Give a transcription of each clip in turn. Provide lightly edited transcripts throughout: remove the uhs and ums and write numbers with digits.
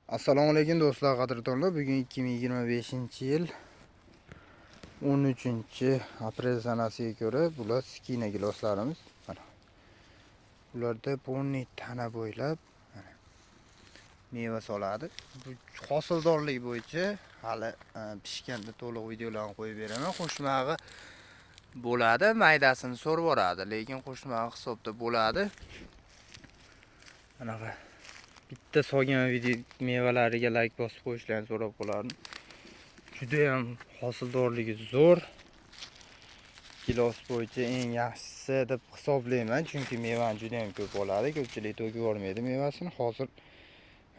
Assalomu alaykum do'stlar, qadrdonlar. Bugun 2025-yil 13-aprel sanasiga ko'ra bular skina giloslarimiz. Mana ularda ponni tana bo'ylab meva soladi. Bu hosildorlik bo'yicha hali pishganda to'liq videolarni qo'yib beraman. Qo'shmag'i bo'ladi, maydasini so'rib boradi, lekin qo'shmag'i hisobda bo'ladi. Mana bitta solgan video mevalariga like bosib qo'yishlarini so'rab qolardim. Juda ham hosildorligi zo'r. Kilos bo'yicha eng yaxshisi deb hisoblayman, chunki mevani juda ham ko'p oladi. Ko'pchilik to'kib yubormaydi mevasini. Hozir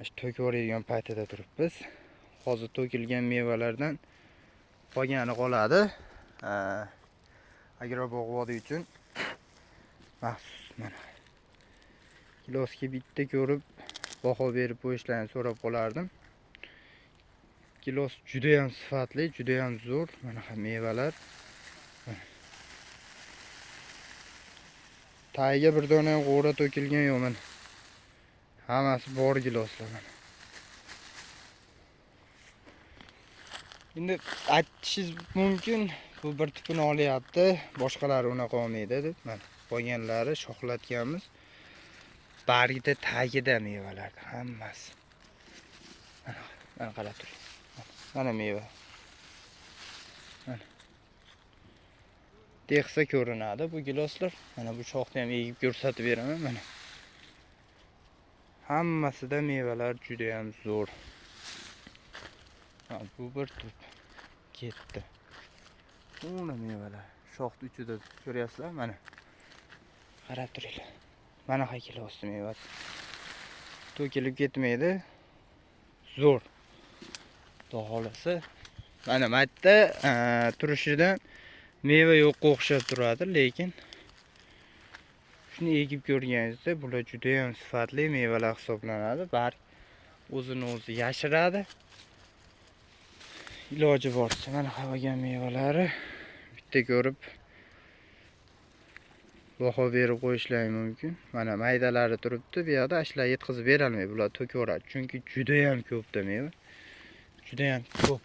shu to'kib yuboradigan paytida turibmiz. Hozir to'kilgan mevalardan qolgani qoladi. Agrobog' vodiy uchun maxsus mana kilosga bitta ko'rib baho berib qo'yishlarini so'rab qolardim. Kilos juda ham sifatli, juda ham zo'r. Mana mevalar. Tagiga bir dona ham g'o'ra to'kilgan yo'q mana. Hammasi bor giloslar mana. Endi aytishingiz mumkin, bu bir tipini olyapti, boshqalari unaqa olmaydi deb. Mana qolganlari shoxlatganmiz. Bargida, tagida mevalar hammasi. Mana qarab turing. Mana meva. Mana. Texsa ko'rinadi bu giloslar. Mana bu shoxni ham egib ko'rsatib beraman mana. Hammasida mevalar juda ham zo'r. Bu bir tup ketdi. Buni mevalar shoxni uchida ko'ryapsizlar mana. Qarab turinglar. Mana kilosi meva. To'kilib ketmaydi. Zo'r. Xohlasa mana maytda turishidan meva yo'qqa o'xshab turadi, lekin shuni egib ko'rganingizda bular juda ham sifatli mevalar hisoblanadi. Barg o'zini o'zi yashiradi. Iloji boricha mana qolgan mevalari bitta ko'rib baho berib qo'yishlar mumkin. Mana maydalari turibdi, bu yoqda ashla yetkazib bera olmaydi, bular to'kaveradi, chunki juda ham ko'pda meva. Juda ham ko'p.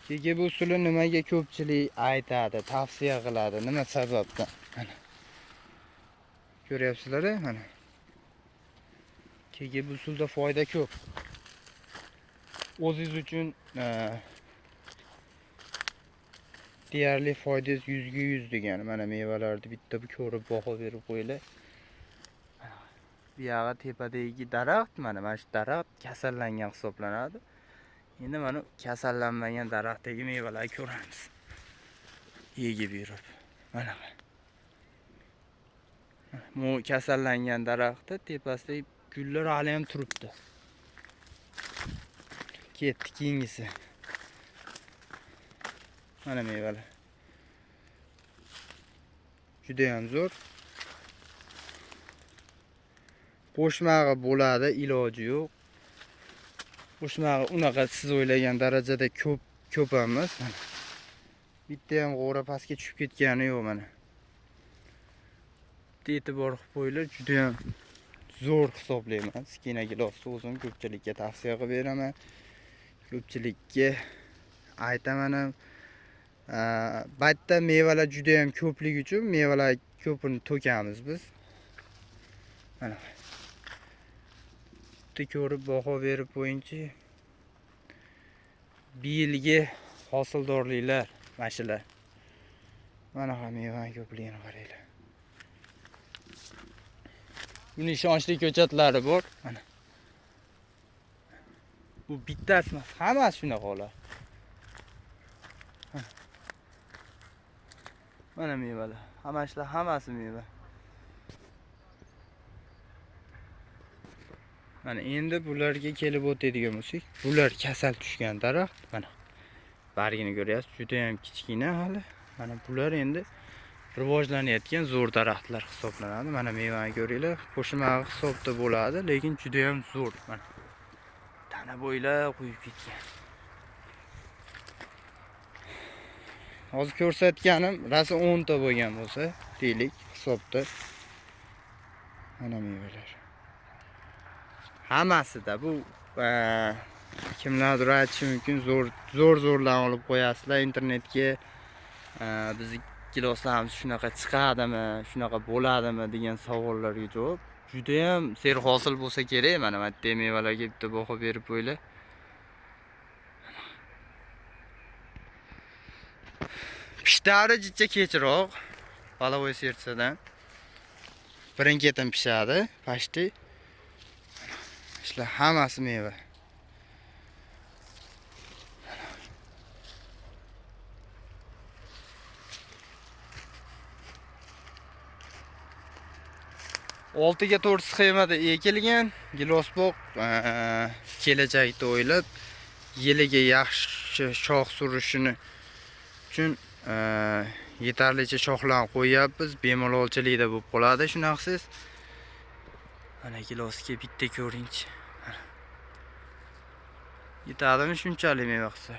Kega bu usulni nimaga ko'pchilik aytadi, tavsiya qiladi, nima sababdan? Mana ko'ryapsizlar, mana. Kega bu usulda foyda ko'p. O'zingiz uchun deyarli foydangiz 100% degani. Mana mevalarni bitta ko'rib baho berib qo'yinglar. Bu yoqda tepadagi daraxt, mana shu daraxt kasallangan hisoblanadi. Endi mana kasallanmagan daraxtdagi mevalarni ko'ramiz. Yegib yurib. Mana. Bu kasallangan daraxtda tepasida gullar hali ham turibdi. Ketdi keyingisi. Mana mevalar. Juda ham zo'r. Qo'shmag'i bo'ladi, iloji yo'q. Qo'shmag'i unaqa siz o'ylagan darajada ko'p emas. Bitta ham g'o'ra pastga tushib ketgani yo'q mana. E'tibor qilib qo'yinglar, juda ham zo'r hisoblayman. Skina gilosni o'zim ko'pchilikka tavsiya qilib beraman. Ko'pchilikka aytaman ham. Baytda mevalar juda ham ko'pligi uchun mevalar ko'pini to'kamiz biz. Mana. Bitta ko'rib baho berib qo'yingchi. Bir yilgi hosildorliklar mashalar. Mana ham meva ko'pligini qaranglar. Buni ishonchli ko'chatlari bor. Mana. Bu bittasi emas, hammasi shunaqa holat. Mana mevalar, hammasi meva. Mana endi bularga kelib o'tadigan bo'lsak, bular kasal tushgan daraxt. Mana bargini ko'ryapsiz, juda ham kichkina hali. Mana bular endi rivojlanayotgan zo'r daraxtlar hisoblanadi. Mana mevani ko'ringlar, qo'shmag'i hisobda bo'ladi, lekin juda ham zo'r. Mana tana bo'ylab qo'yib ketgan. Hozir ko'rsatganim rasa 10 ta bo'lgan bo'lsa, deylik hisobda. Mana mevalar. Hammasida bu kimlardir aytishi mumkin, zo'rdan olib qo'yasizlar internetga. Bizni giloslarimiz shunaqa chiqadimi, shunaqa bo'ladimi degan savollarga javob. Juda ham serhosil bo'lsa kerak. Mana bu yerda mevalarga bitta baho berib qo'ylar. Pishdari jicha kechroq, Palovoy sertsadan. Birin-ketin pishadi, pashti. Ishlar hammasi meva. Oltiga 4 sxemada ekilgan gilosbog kelajakda o'ylab yiliga yaxshi shox surishini uchun yetarlicha shoxlarni qo'yapmiz. Bemalolchilikda bo'lib qoladi shunaqasiz. Mana gilosga bitta ko'ringchi. Yetadimi shunchalik meva qilsa?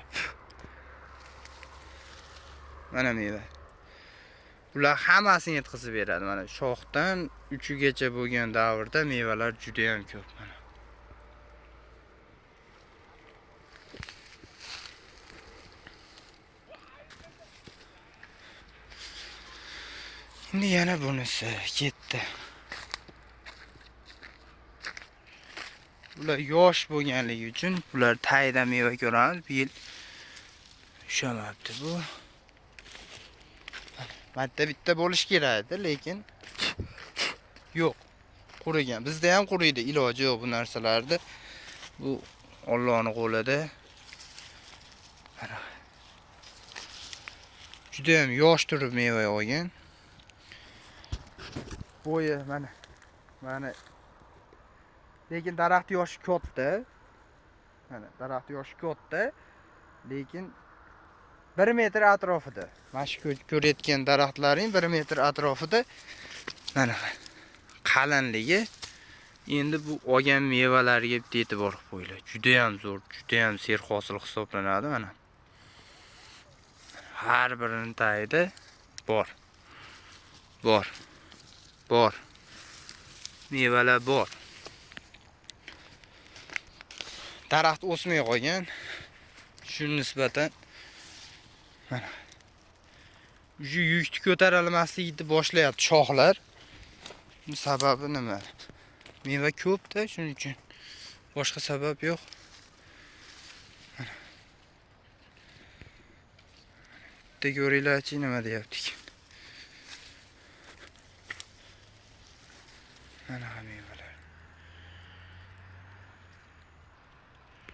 Mana meva. Ular hammasini yetkazib beradi. Mana shoxdan 3gacha bo'lgan davrda mevalar juda ham ko'p. Mana. Endi yana bunisi ketdi. Bular yosh bo'lganligi uchun bular tayda meva ko'ramiz. Bu yil ushamabdi bu. Madda bitta bo'lish kerak edi, lekin yo'q. Qurigan. Bizda ham quriydi, iloji yo'q bu narsalarda. Bu Allohning qo'lida. Juda ham yosh turib meva olgan. Bo'yi mana. Lekin daraxt yoshi katta. Mana daraxt yoshi katta, lekin 1 metr atrofida. Mana shu ko'rayotgan daraxtlarning 1 metr atrofida mana qalinligi. Endi bu olgan mevalariga bitta e'tibor qo'yinglar. Juda ham zo'r, juda ham serhosil hisoblanadi mana. Har birini tagida bor. Mevalar bor. Daraxt o'smay qolgan. Shu nisbatan mana shu yukni ko'tarilmaslikni boshlayapti shoxlar. Bu sababi nima? Meva ko'p-da, shuning uchun. Boshqa sabab yo'q. Bitta ko'ringlarchi nima deyapti. Mana meva.